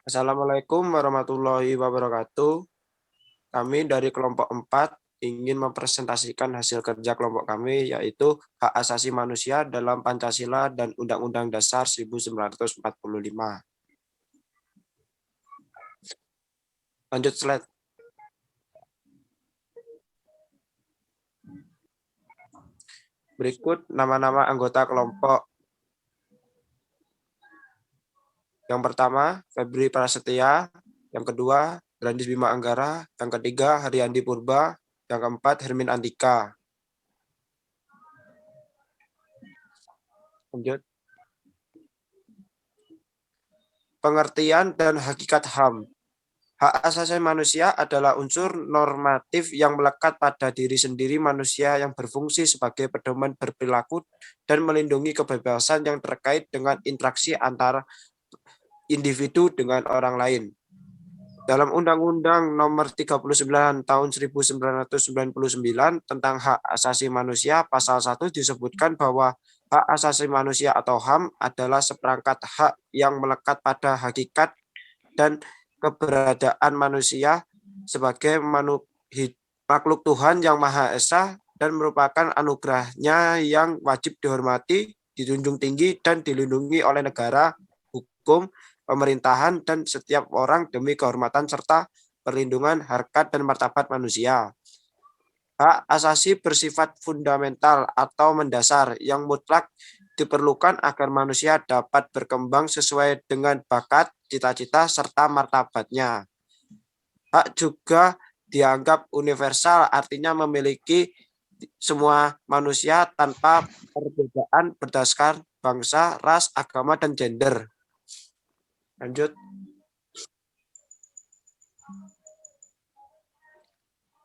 Assalamualaikum warahmatullahi wabarakatuh. Kami dari kelompok 4 ingin mempresentasikan hasil kerja kelompok kami, yaitu hak asasi manusia dalam Pancasila dan Undang-Undang Dasar 1945. Lanjut slide. Berikut nama-nama anggota kelompok. Yang pertama, Febri Prasetya. Yang kedua, Grandis Bima Anggara. Yang ketiga, Haryandi Purba. Yang keempat, Hermin Andika. Lanjut. Pengertian dan hakikat HAM. Hak asasi manusia adalah unsur normatif yang melekat pada diri sendiri manusia yang berfungsi sebagai pedoman berperilaku dan melindungi kebebasan yang terkait dengan interaksi antara individu dengan orang lain. Dalam Undang-Undang Nomor 39 Tahun 1999 tentang Hak Asasi Manusia, Pasal 1 disebutkan bahwa hak asasi manusia atau HAM adalah seperangkat hak yang melekat pada hakikat dan keberadaan manusia sebagai makhluk Tuhan yang Maha Esa dan merupakan anugerahnya yang wajib dihormati, dijunjung tinggi, dan dilindungi oleh negara, hukum, pemerintahan, dan setiap orang demi kehormatan serta perlindungan harkat dan martabat manusia. Hak asasi bersifat fundamental atau mendasar yang mutlak diperlukan agar manusia dapat berkembang sesuai dengan bakat, cita-cita, serta martabatnya. Hak juga dianggap universal, artinya memiliki semua manusia tanpa perbedaan berdasarkan bangsa, ras, agama, dan gender. Lanjut.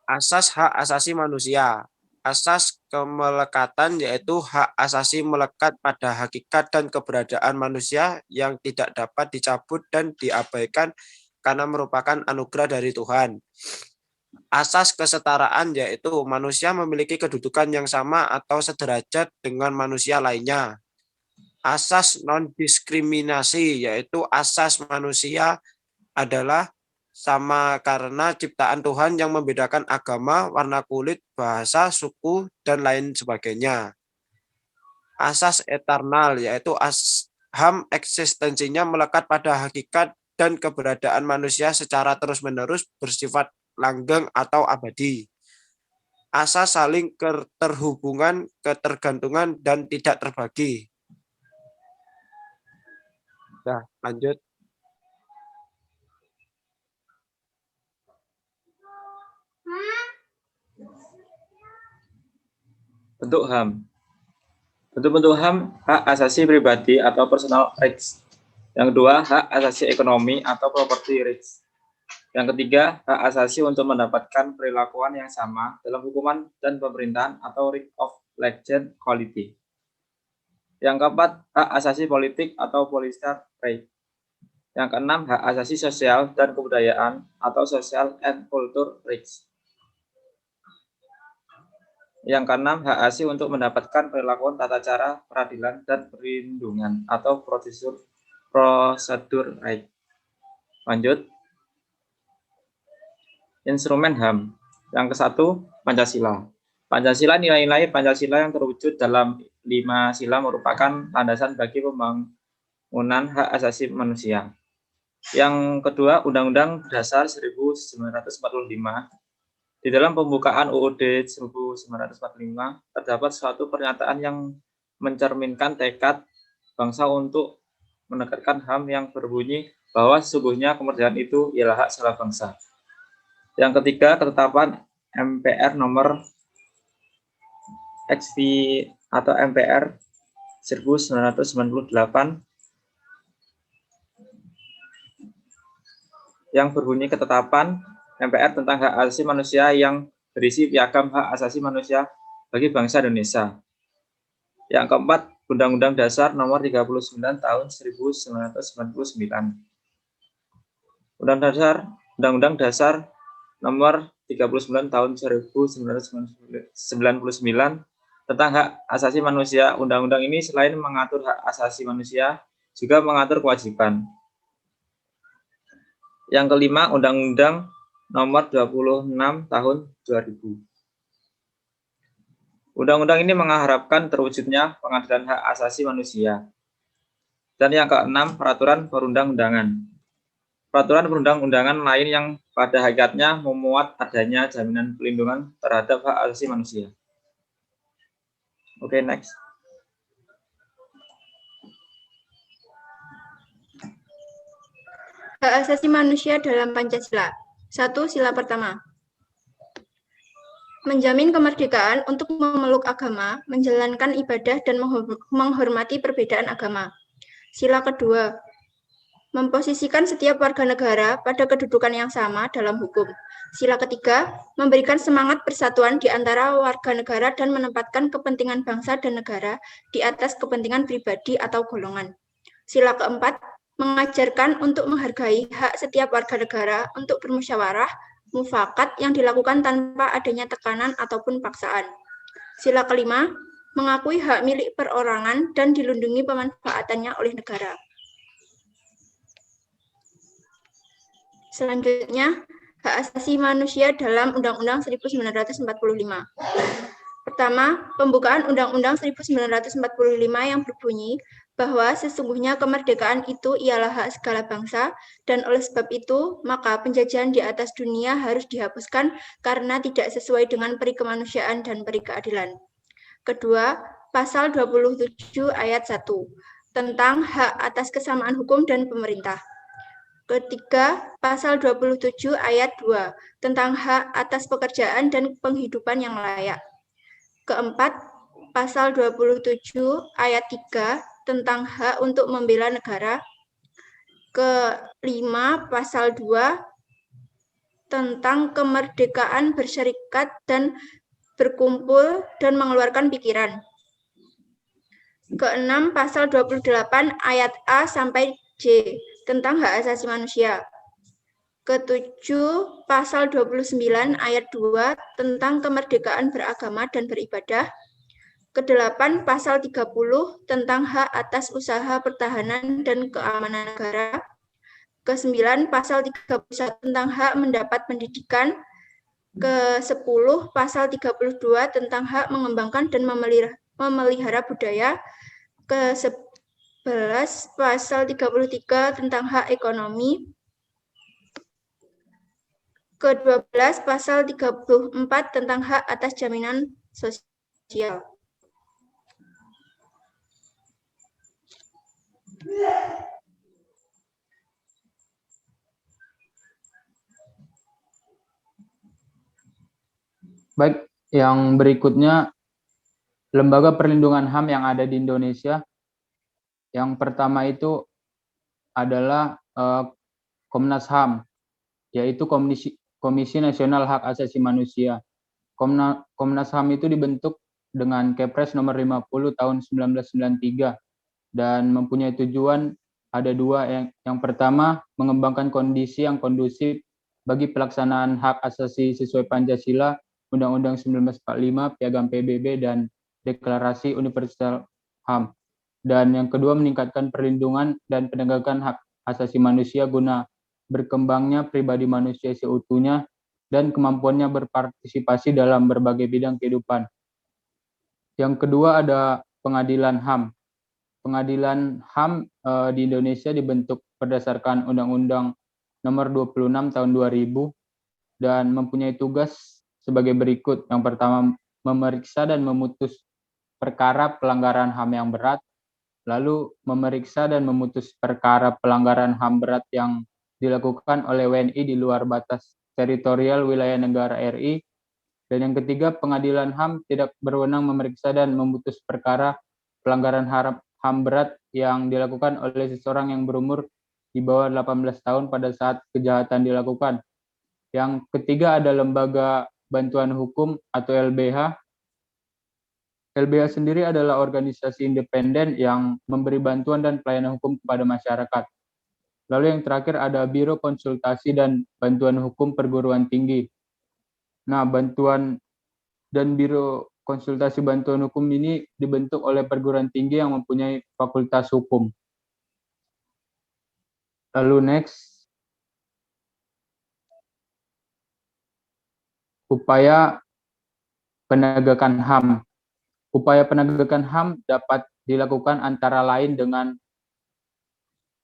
Asas hak asasi manusia. Asas kemelekatan yaitu hak asasi melekat pada hakikat dan keberadaan manusia yang tidak dapat dicabut dan diabaikan karena merupakan anugerah dari Tuhan. Asas kesetaraan yaitu manusia memiliki kedudukan yang sama atau sederajat dengan manusia lainnya. Asas non-diskriminasi yaitu asas manusia adalah sama karena ciptaan Tuhan yang membedakan agama, warna kulit, bahasa, suku, dan lain sebagainya. Asas eternal yaitu HAM eksistensinya melekat pada hakikat dan keberadaan manusia secara terus-menerus bersifat langgeng atau abadi. Asas saling keterhubungan, ketergantungan, dan tidak terbagi. Nah, lanjut. Bentuk HAM. Bentuk-bentuk HAM, hak asasi pribadi atau personal rights. Yang kedua, hak asasi ekonomi atau property rights. Yang ketiga, hak asasi untuk mendapatkan perilakuan yang sama dalam hukuman dan pemerintahan atau right of legal quality. Yang keempat, hak asasi politik atau political right. Yang keenam, hak asasi sosial dan kebudayaan atau social and culture rights. Yang keenam, hak asasi untuk mendapatkan perlakuan tata cara peradilan dan perlindungan atau prosedur right. Lanjut. Instrumen HAM. Yang ke-1, Pancasila. Pancasila, nilai-nilai Pancasila yang terwujud dalam 5 sila merupakan landasan bagi pembangunan hak asasi manusia. Yang kedua, Undang-Undang Dasar 1945. Di dalam pembukaan UUD 1945 terdapat suatu pernyataan yang mencerminkan tekad bangsa untuk menegakkan HAM yang berbunyi bahwa sesungguhnya kemerdekaan itu ialah hak segala bangsa. Yang ketiga, ketetapan MPR nomor XV atau MPR 1998 yang berbunyi ketetapan MPR tentang hak asasi manusia yang berisi piagam hak asasi manusia bagi bangsa Indonesia. Yang keempat, Undang-Undang Dasar nomor 39 tahun 1999. Undang-Undang Dasar nomor 39 tahun 1999 tentang hak asasi manusia. Undang-undang ini selain mengatur hak asasi manusia, juga mengatur kewajiban. Yang kelima, Undang-Undang Nomor 26 Tahun 2000. Undang-undang ini mengharapkan terwujudnya pengadilan hak asasi manusia. Dan yang keenam, peraturan perundang-undangan. Peraturan perundang-undangan lain yang pada hakikatnya memuat adanya jaminan pelindungan terhadap hak asasi manusia. Oke, next. Hak asasi manusia dalam Pancasila. 1. Sila pertama. Menjamin kemerdekaan untuk memeluk agama, menjalankan ibadah, dan menghormati perbedaan agama. Sila kedua. Memposisikan setiap warga negara pada kedudukan yang sama dalam hukum. Sila ketiga. Memberikan semangat persatuan di antara warga negara dan menempatkan kepentingan bangsa dan negara di atas kepentingan pribadi atau golongan. Sila keempat. Mengajarkan untuk menghargai hak setiap warga negara untuk bermusyawarah, mufakat yang dilakukan tanpa adanya tekanan ataupun paksaan. Sila kelima, mengakui hak milik perorangan dan dilindungi pemanfaatannya oleh negara. Selanjutnya, hak asasi manusia dalam Undang-Undang 1945. Pertama, pembukaan Undang-Undang 1945 yang berbunyi bahwa sesungguhnya kemerdekaan itu ialah hak segala bangsa, dan oleh sebab itu, maka penjajahan di atas dunia harus dihapuskan karena tidak sesuai dengan peri kemanusiaan dan peri keadilan. Kedua, pasal 27 ayat 1, tentang hak atas kesamaan hukum dan pemerintah. Ketiga, pasal 27 ayat 2, tentang hak atas pekerjaan dan penghidupan yang layak. Keempat, pasal 27 ayat 3, tentang hak untuk membela negara. Kelima, pasal 2, tentang kemerdekaan berserikat dan berkumpul dan mengeluarkan pikiran. Keenam, pasal 28 ayat A sampai J, tentang hak asasi manusia. Ketujuh, pasal 29 ayat 2, tentang kemerdekaan beragama dan beribadah. Kedelapan, pasal 30, tentang hak atas usaha pertahanan dan keamanan negara. Kesembilan, pasal 31, tentang hak mendapat pendidikan. Ke-10, pasal 32, tentang hak mengembangkan dan memelihara budaya. Ke-11, pasal 33, tentang hak ekonomi. Ke-12, pasal 34, tentang hak atas jaminan sosial. Baik, yang berikutnya lembaga perlindungan HAM yang ada di Indonesia. Yang pertama itu adalah Komnas HAM, yaitu Komisi Nasional Hak Asasi Manusia. Komnas HAM itu dibentuk dengan Kepres nomor 50 tahun 1993 dan mempunyai tujuan ada dua. Yang pertama, mengembangkan kondisi yang kondusif bagi pelaksanaan hak asasi sesuai Pancasila, Undang-Undang 1945, Piagam PBB, dan Deklarasi Universal HAM. Dan yang kedua, meningkatkan perlindungan dan penegakan hak asasi manusia guna berkembangnya pribadi manusia seutuhnya dan kemampuannya berpartisipasi dalam berbagai bidang kehidupan. Yang kedua ada pengadilan HAM. Pengadilan HAM di Indonesia dibentuk berdasarkan Undang-Undang Nomor 26 Tahun 2000 dan mempunyai tugas sebagai berikut. Yang pertama, memeriksa dan memutus perkara pelanggaran HAM yang berat, lalu memeriksa dan memutus perkara pelanggaran HAM berat yang dilakukan oleh WNI di luar batas teritorial wilayah negara RI. Dan yang ketiga, pengadilan HAM tidak berwenang memeriksa dan memutus perkara pelanggaran HAM berat yang dilakukan oleh seseorang yang berumur di bawah 18 tahun pada saat kejahatan dilakukan. Yang ketiga ada Lembaga Bantuan Hukum atau LBH. LBH sendiri adalah organisasi independen yang memberi bantuan dan pelayanan hukum kepada masyarakat. Lalu yang terakhir ada Biro Konsultasi dan Bantuan Hukum Perguruan Tinggi. Nah, bantuan dan Biro Konsultasi Bantuan Hukum ini dibentuk oleh perguruan tinggi yang mempunyai fakultas hukum. Lalu next. upaya penegakan HAM. Upaya penegakan HAM dapat dilakukan antara lain dengan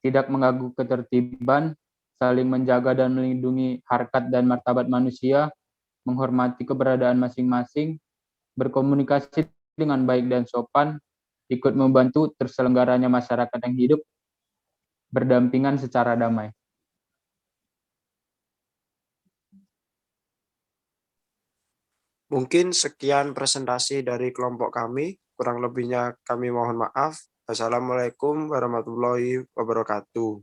tidak mengganggu ketertiban, saling menjaga dan melindungi harkat dan martabat manusia, menghormati keberadaan masing-masing, berkomunikasi dengan baik dan sopan, ikut membantu terselenggaranya masyarakat yang hidup berdampingan secara damai. Mungkin sekian presentasi dari kelompok kami. Kurang lebihnya kami mohon maaf. Wassalamualaikum warahmatullahi wabarakatuh.